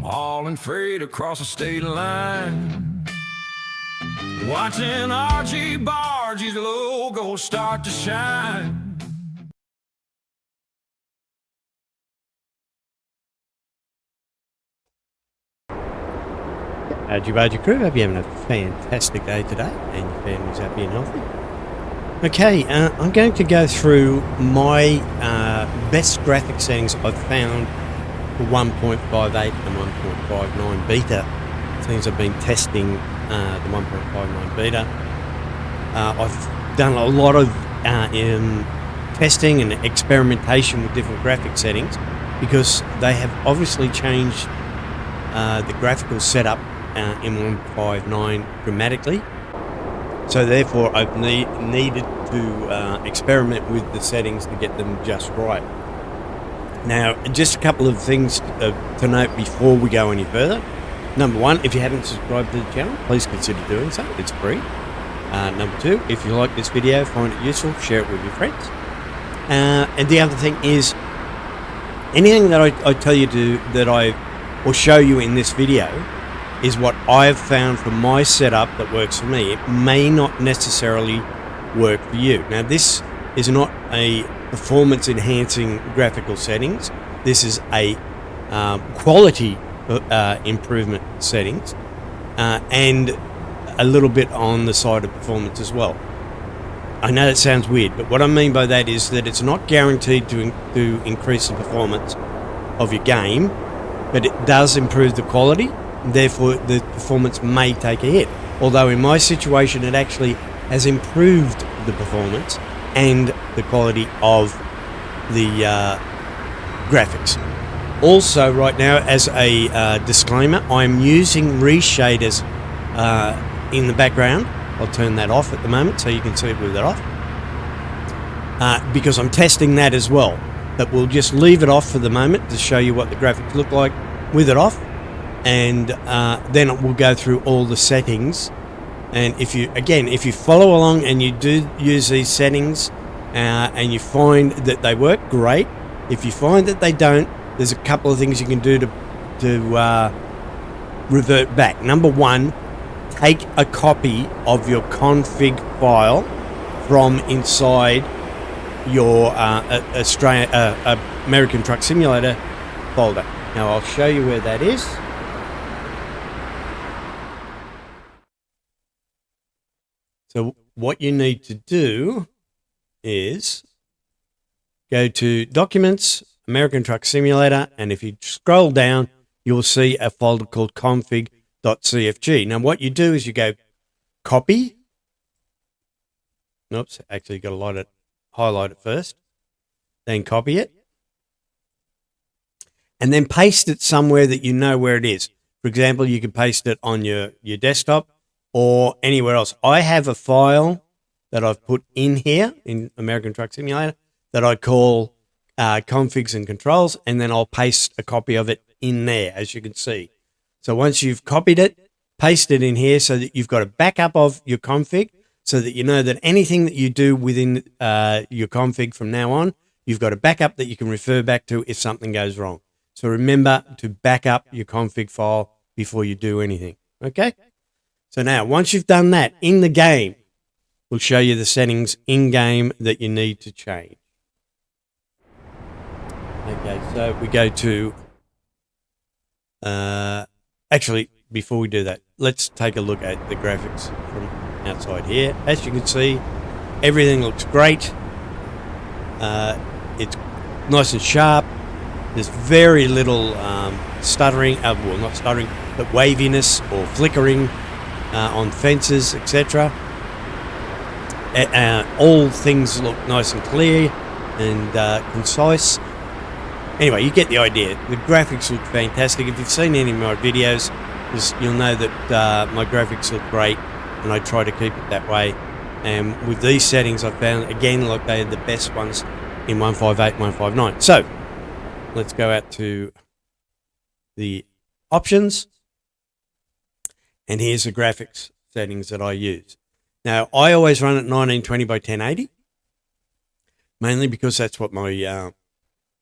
hauling freight across the state line. Watching RG Barge's logo start to shine. Jubaji crew, hope you're having a fantastic day today and your family's happy and healthy. Okay, I'm going to go through my best graphic settings I've found for 1.58 and 1.59 beta. Things I've been testing the 1.59 beta. I've done a lot of testing and experimentation with different graphic settings because they have obviously changed the graphical setup in 1.59 dramatically. So therefore I've needed to experiment with the settings to get them just right. Now, just a couple of things to note before we go any further. Number one, if you haven't subscribed to the channel, please consider doing so. It's free. Number two, if you like this video, find it useful, share it with your friends. And the other thing is, anything that I tell you or show you in this video is what I've found for my setup that works for me. It may not necessarily work for you. Now, this is not a performance enhancing graphical settings. This is a quality improvement settings and a little bit on the side of performance as well. I know that sounds weird, but what I mean by that is that it's not guaranteed to increase the performance of your game, but it does improve the quality. Therefore, the performance may take a hit. Although in my situation, it actually has improved the performance and the quality of the graphics. Also, right now, as a disclaimer, I'm using ReShade in the background. I'll turn that off at the moment so you can see it with it off. Because I'm testing that as well. But we'll just leave it off for the moment to show you what the graphics look like with it off. And then we'll go through all the settings. And if you follow along and you do use these settings and you find that they work, great. If you find that they don't, there's a couple of things you can do to revert back. Number one, take a copy of your config file from inside your American Truck Simulator folder. Now I'll show you where that is. So what you need to do is go to Documents, American Truck Simulator, and if you scroll down, you'll see a folder called config.cfg. Now what you do is you go copy. Oops, actually got to highlight it first. Then copy it. And then paste it somewhere that you know where it is. For example, you can paste it on your desktop or anywhere else. I have a file that I've put in here in American Truck Simulator that I call configs and controls, and then I'll paste a copy of it in there, as you can see. So once you've copied it, paste it in here so that you've got a backup of your config, so that you know that anything that you do within your config from now on, you've got a backup that you can refer back to if something goes wrong. So remember to back up your config file before you do anything, okay? So now, once you've done that in the game, we'll show you the settings in-game that you need to change. Okay, so we go to... actually, before we do that, let's take a look at the graphics from outside here. As you can see, everything looks great. It's nice and sharp. There's very little stuttering, well, not stuttering, but waviness or flickering on fences, etc. All things look nice and clear and concise. Anyway, you get the idea. The graphics look fantastic. If you've seen any of my videos, you'll know that my graphics look great, and I try to keep it that way. And with these settings, I found, again, like they are the best ones in 158, 159. So, let's go out to the options. And here's the graphics settings that I use. Now, I always run at 1920 by 1080, mainly because that's what my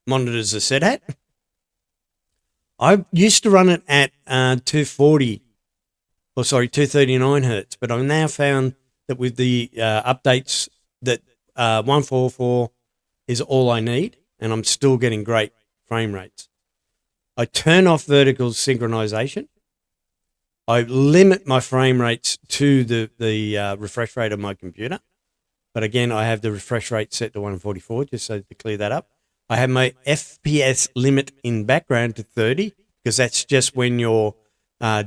monitors are set at. I used to run it at 239 hertz, but I've now found that with the updates that 144 is all I need, and I'm still getting great frame rates. I turn off vertical synchronization. I limit my frame rates to the refresh rate of my computer. But again, I have the refresh rate set to 144, just so to clear that up. I have my FPS limit in background to 30, because that's just when you're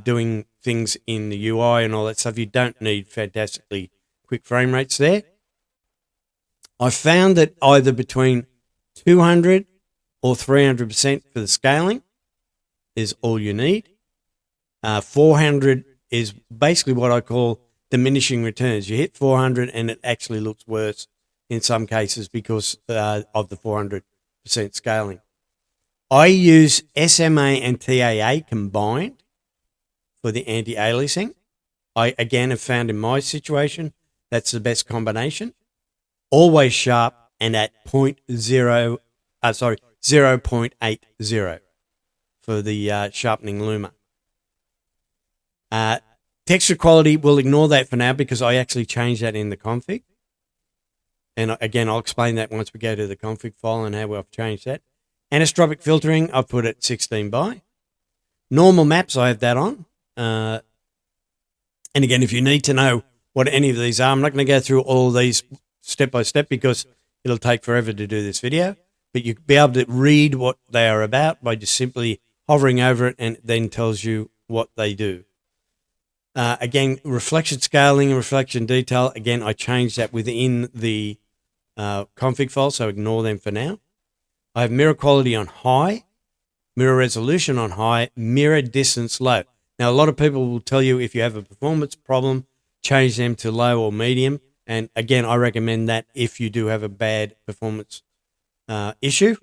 doing things in the UI and all that stuff. You don't need fantastically quick frame rates there. I found that either between 200 or 300% for the scaling is all you need. 400 is basically what I call diminishing returns. You hit 400 and it actually looks worse in some cases because of the 400% scaling. I use SMA and TAA combined for the anti-aliasing. I again have found in my situation that's the best combination. Always sharp and at 0.80 for the sharpening luma. Texture quality, we'll ignore that for now because I actually changed that in the config. And again, I'll explain that once we go to the config file and how I've changed that. Anisotropic filtering, I've put it 16 by. Normal maps, I have that on. And again, if you need to know what any of these are, I'm not going to go through all of these step by step because it'll take forever to do this video. But you'll be able to read what they are about by just simply hovering over it, and it then tells you what they do. Again, reflection scaling and reflection detail, again, I changed that within the config file, so ignore them for now. I have mirror quality on high, mirror resolution on high, mirror distance low. Now, a lot of people will tell you if you have a performance problem, change them to low or medium. And again, I recommend that if you do have a bad performance issue.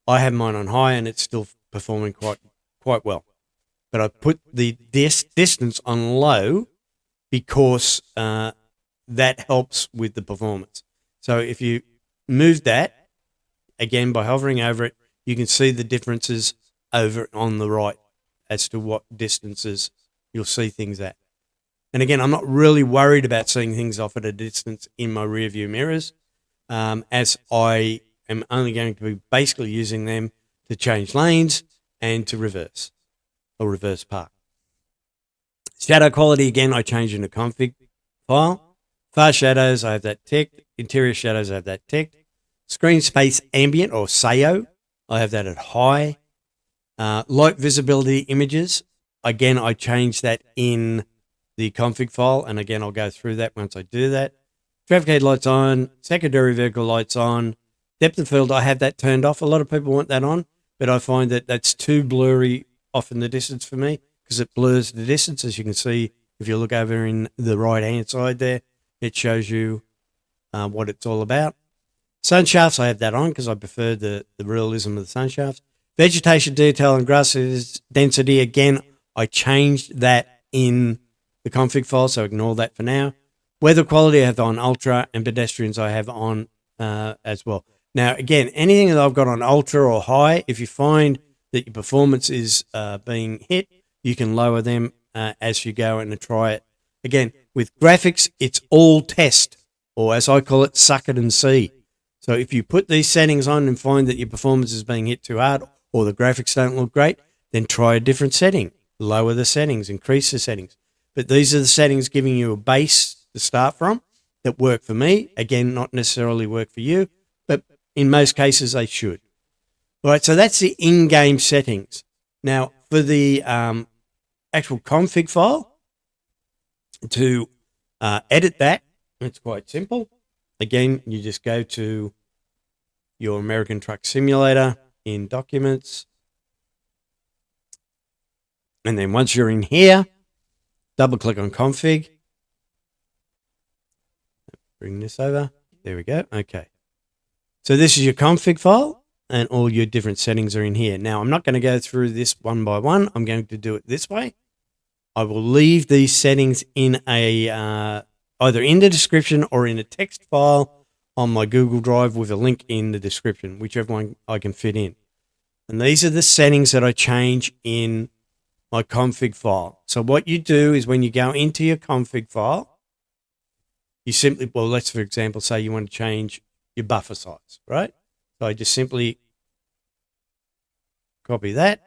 I have mine on high and it's still performing quite well. But I put the distance on low because that helps with the performance. So if you move that, again, by hovering over it, you can see the differences over on the right as to what distances you'll see things at. And again, I'm not really worried about seeing things off at a distance in my rear view mirrors, as I am only going to be basically using them to change lanes and to reverse or reverse park. Shadow quality, again, I change in the config file. Far shadows, I have that ticked. Interior shadows, I have that ticked. Screen space ambient or SAO, I have that at high. Light visibility images, again, I change that in the config file, and again, I'll go through that once I do that. Traffic aid lights on, secondary vehicle lights on. Depth of field, I have that turned off. A lot of people want that on, but I find that that's too blurry off in the distance for me because it blurs the distance. As you can see, if you look over in the right-hand side there, it shows you what it's all about. Sun shafts, I have that on because I prefer the realism of the sun shafts. Vegetation detail and grass density, again, I changed that in the config file, so ignore that for now. Weather quality, I have on ultra, and pedestrians I have on as well. Now, again, anything that I've got on ultra or high, if you find that your performance is being hit, you can lower them as you go and try it. Again, with graphics, it's all test, or as I call it, suck it and see. So if you put these settings on and find that your performance is being hit too hard or the graphics don't look great, then try a different setting. Lower the settings, increase the settings. But these are the settings giving you a base to start from that work for me. Again, not necessarily work for you, but in most cases they should. All right, so that's the in-game settings. Now, for the actual config file, to edit that, it's quite simple. Again, you just go to your American Truck Simulator in Documents. And then once you're in here, double-click on Config. Bring this over. There we go. Okay. So this is your config file, and all your different settings are in here. Now, I'm not going to go through this one by one. I'm going to do it this way. I will leave these settings in a either in the description or in a text file on my Google Drive with a link in the description, whichever one I can fit in. And these are the settings that I change in my config file. So what you do is when you go into your config file, you simply, well, let's for example say you want to change your buffer size, right? So I just simply copy that,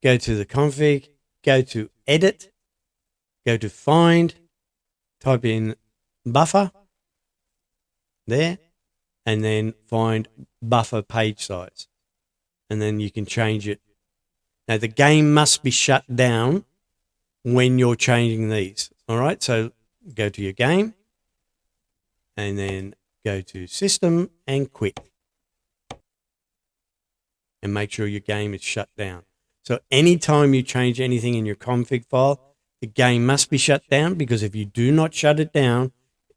go to the config, go to edit, go to find, type in buffer there, and then find buffer page size. And then you can change it. Now the game must be shut down when you're changing these. All right, so go to your game and then go to system and quit. And make sure your game is shut down. So anytime you change anything in your config file, the game must be shut down, because if you do not shut it down,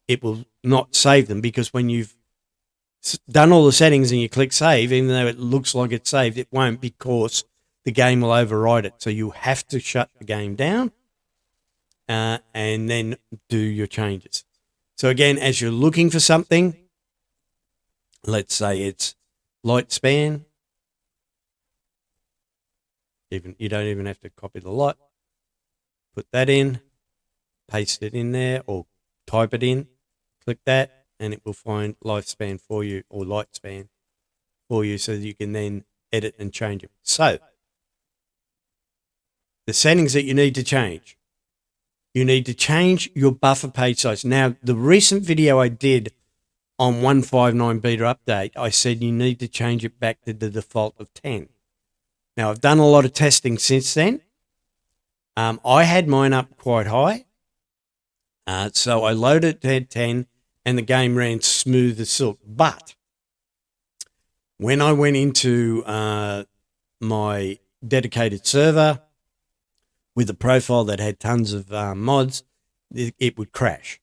it will not save them, because when you've done all the settings and you click save, even though it looks like it's saved, it won't, because the game will override it. So you have to shut the game down and then do your changes. So again, as you're looking for something, let's say it's light span. You don't even have to copy the light. Put that in, paste it in there, or type it in, click that, and it will find lifespan for you, or light span for you, so that you can then edit and change it. So the settings that you need to change. You need to change your buffer page size. Now, the recent video I did on 159 beta update, I said you need to change it back to the default of 10. Now, I've done a lot of testing since then. I had mine up quite high. So I loaded it at 10 and the game ran smooth as silk. But when I went into my dedicated server with a profile that had tons of mods, it would crash.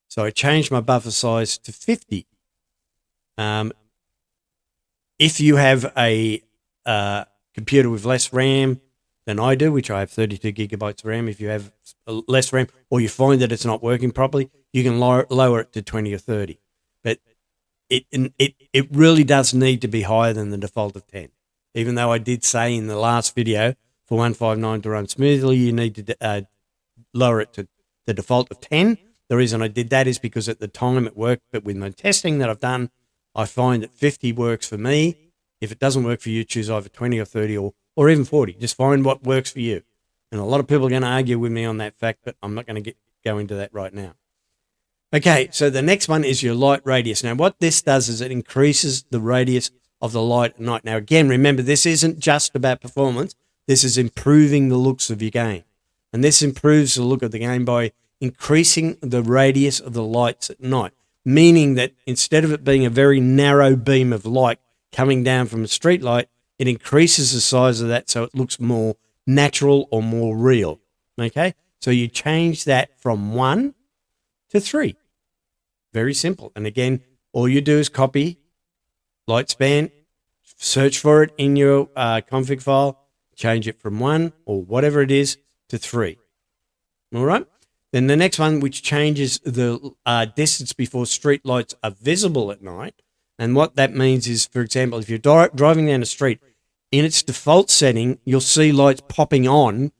So I changed my buffer size to 50. If you have a computer with less RAM than I do, which I have 32 gigabytes of RAM, if you have less RAM or you find that it's not working properly, you can lower it to 20 or 30. But it really does need to be higher than the default of 10. Even though I did say in the last video, for 159 to run smoothly, you need to lower it to the default of 10. The reason I did that is because at the time it worked, but with my testing that I've done, I find that 50 works for me. If it doesn't work for you, choose either 20 or 30 or even 40. Just find what works for you. And a lot of people are going to argue with me on that fact, but I'm not going to go into that right now. Okay, so the next one is your light radius. Now, what this does is it increases the radius of the light at night. Now, again, remember, this isn't just about performance. This is improving the looks of your game. And this improves the look of the game by increasing the radius of the lights at night, meaning that instead of it being a very narrow beam of light coming down from a street light, it increases the size of that so it looks more natural or more real. Okay? So you change that from 1 to 3. Very simple. And again, all you do is copy light span, search for it in your config file, change it from 1 or whatever it is to 3. All right? Then the next one, which changes the distance before street lights are visible at night. And what that means is, for example, if you're driving down the street, in its default setting, you'll see lights popping on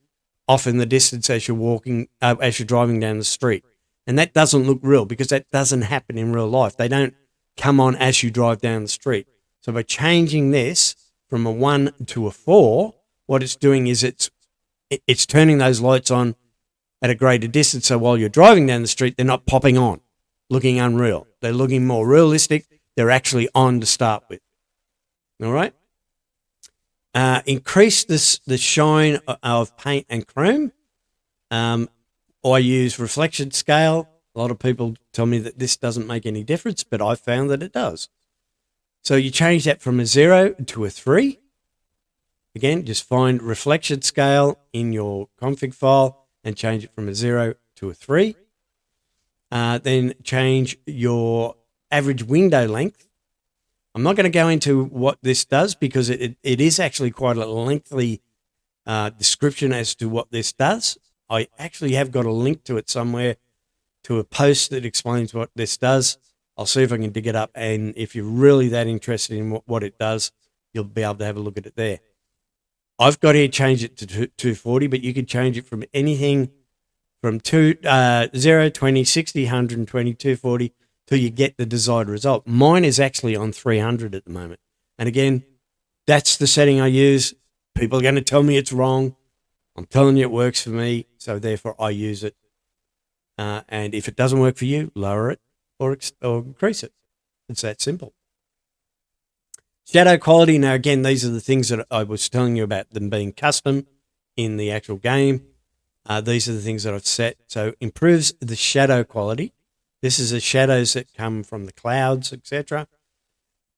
off in the distance as you're walking, as you're driving down the street. And that doesn't look real, because that doesn't happen in real life. They don't come on as you drive down the street. So by changing this from a 1 to a 4, what it's doing is it's turning those lights on at a greater distance. So while you're driving down the street, they're not popping on, looking unreal. They're looking more realistic. They're actually on to start with. All right? Increase the shine of paint and chrome. I use reflection scale. A lot of people tell me that this doesn't make any difference, but I've found that it does. So you change that from a 0 to a 3. Again, just find reflection scale in your config file and change it from a 0 to a 3. Then change your average window length. I'm not going to go into what this does, because it is actually quite a lengthy description as to what this does. I actually have got a link to it somewhere, to a post that explains what this does. I'll see if I can dig it up, and if you're really that interested in what it does, you'll be able to have a look at it there. I've got here change it to 240, but you can change it from anything from 0, 20, 60, 120, 240 till you get the desired result. Mine is actually on 300 at the moment. And again, that's the setting I use. People are going to tell me it's wrong. I'm telling you it works for me, so therefore I use it. And if it doesn't work for you, lower it or increase it. It's that simple. Shadow quality. Now, again, these are the things that I was telling you about them being custom in the actual game. These are the things that I've set. So improves the shadow quality. This is the shadows that come from the clouds, etc.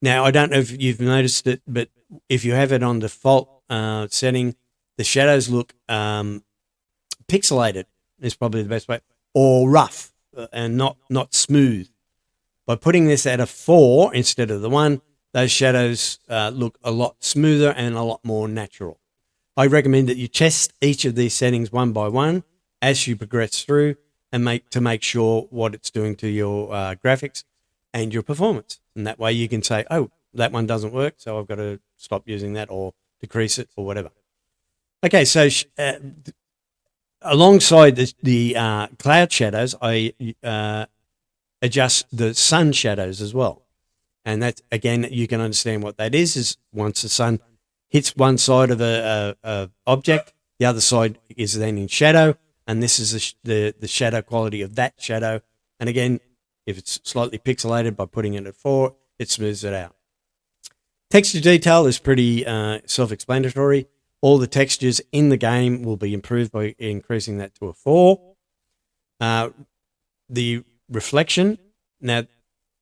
Now, I don't know if you've noticed it, but if you have it on default setting, the shadows look pixelated is probably the best way, or rough and not smooth. By putting this at a 4 instead of the 1, those shadows look a lot smoother and a lot more natural. I recommend that you test each of these settings one by one as you progress through and make sure what it's doing to your graphics and your performance. And that way you can say, oh, that one doesn't work, so I've got to stop using that or decrease it or whatever. Okay, so alongside the cloud shadows, I adjust the sun shadows as well. And that, again, you can understand what that is once the sun hits one side of a object, the other side is then in shadow, and this is the shadow quality of that shadow. And again, if it's slightly pixelated, by putting it at 4, it smooths it out. Texture detail is pretty self-explanatory. All the textures in the game will be improved by increasing that to a 4. The reflection, now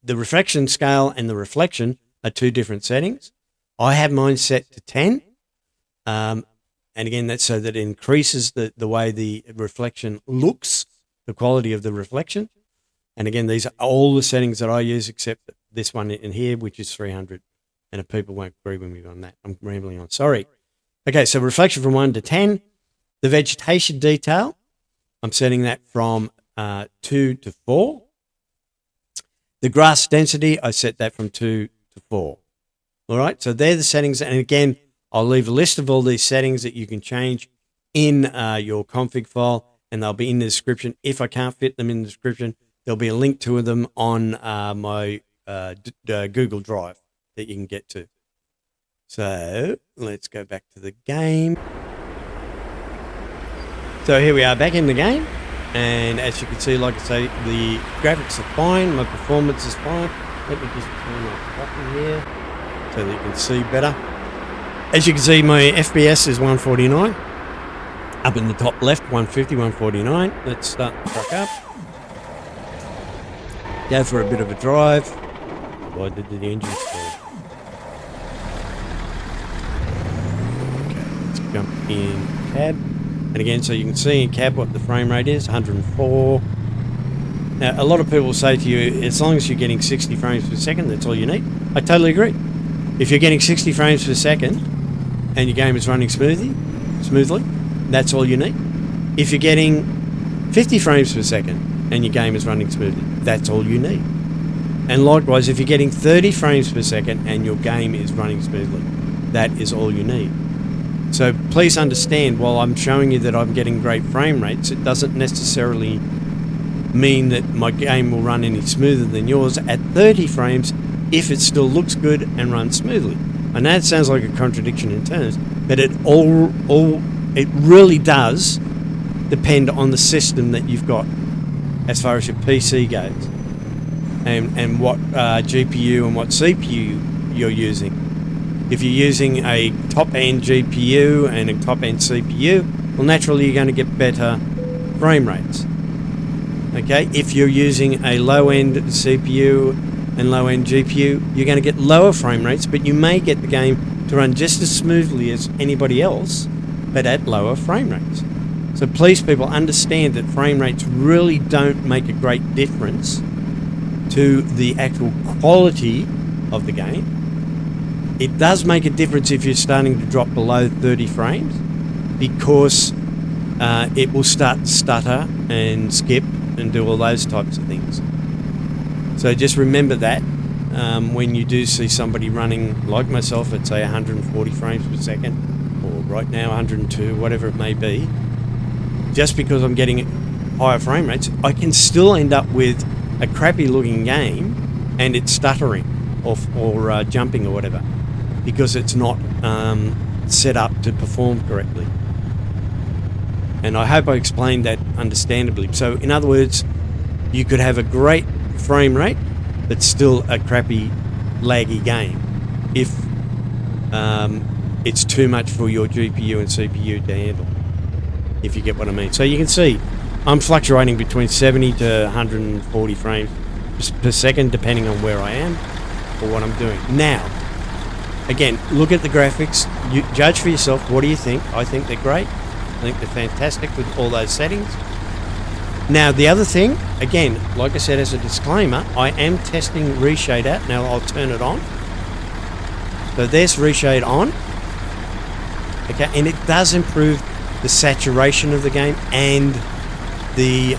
the reflection scale and the reflection are 2 different settings. I have mine set to 10. And again, that's so that it increases the way the reflection looks, the quality of the reflection. And again, these are all the settings that I use except this one in here, which is 300. And if people won't agree with me on that, I'm rambling on. Sorry. Okay, so reflection from 1 to 10. The vegetation detail, I'm setting that from 2 to 4. The grass density, I set that from 2 to 4. All right, so they're the settings. And again, I'll leave a list of all these settings that you can change in your config file, and they'll be in the description. If I can't fit them in the description, there'll be a link to them on my Google Drive that you can get to. So let's go back to the game. So here we are back in the game. And as you can see, like I say, the graphics are fine. My performance is fine. Let me just turn my button here so that you can see better. As you can see, my FPS is 149. Up in the top left, 150, 149. Let's start the truck up. Go for a bit of a drive. Why did the engine stall? Okay, let's jump in cab. And again, so you can see in cab what the frame rate is, 104. Now, a lot of people say to you, as long as you're getting 60 frames per second, that's all you need. I totally agree. If you're getting 60 frames per second and your game is running smoothly, that's all you need. If you're getting 50 frames per second and your game is running smoothly, that's all you need. And likewise, if you're getting 30 frames per second and your game is running smoothly, that is all you need. So please understand, while I'm showing you that I'm getting great frame rates, it doesn't necessarily mean that my game will run any smoother than yours at 30 frames if it still looks good and runs smoothly. I know it sounds like a contradiction in terms, but it really does depend on the system that you've got as far as your PC goes, and what GPU and what CPU you're using. If you're using a top-end GPU and a top-end CPU, well, naturally you're going to get better frame rates. Okay, if you're using a low-end CPU and low-end GPU, you're going to get lower frame rates, but you may get the game to run just as smoothly as anybody else, but at lower frame rates. So please, people, understand that frame rates really don't make a great difference to the actual quality of the game. It does make a difference if you're starting to drop below 30 frames, because it will start to stutter and skip and do all those types of things. So just remember that. when you do see somebody running like myself at say 140 frames per second, or right now 102, whatever it may be, just because I'm getting higher frame rates, I can still end up with a crappy looking game and it's stuttering or jumping or whatever, because it's not set up to perform correctly. And I hope I explained that understandably. So in other words, you could have a great frame rate but still a crappy laggy game if it's too much for your GPU and CPU to handle, if you get what I mean. So you can see I'm fluctuating between 70 to 140 frames per second depending on where I am or what I'm doing. Now, again, look at the graphics, you judge for yourself. What do you think? I think they're great. I think they're fantastic with all those settings. Now, the other thing, again, like I said as a disclaimer, I am testing ReShade out. Now I'll turn it on. So there's ReShade on. Okay, and it does improve the saturation of the game and the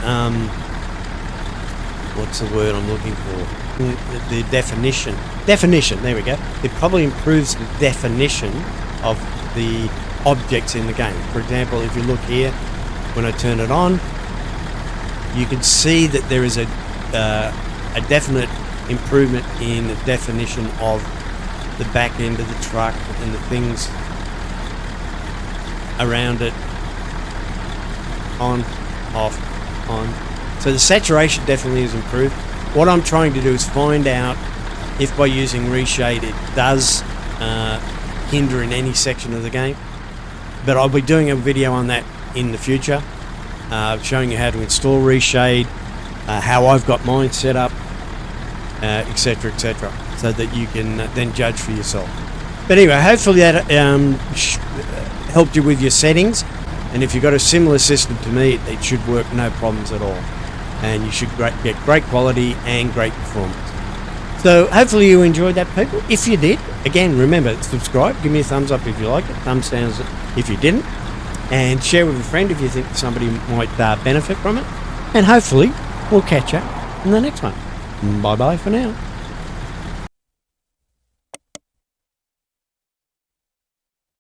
what's the word I'm looking for? The definition. Definition, there we go. It probably improves the definition of the objects in the game. For example, if you look here, when I turn it on, you can see that there is a definite improvement in the definition of the back end of the truck and the things around it. On, off, on. So the saturation definitely is improved. What I'm trying to do is find out if by using ReShade it does hinder in any section of the game. But I'll be doing a video on that in the future, showing you how to install ReShade, how I've got mine set up, etc., etc., so that you can then judge for yourself. But anyway, hopefully that helped you with your settings, and if you've got a similar system to me, it should work no problems at all, and you should get great quality and great performance. So hopefully you enjoyed that, people. If you did, again, remember, subscribe, give me a thumbs up if you like it, thumbs down if you didn't, and share with a friend if you think somebody might benefit from it. And hopefully we'll catch up in the next one. Bye bye for now.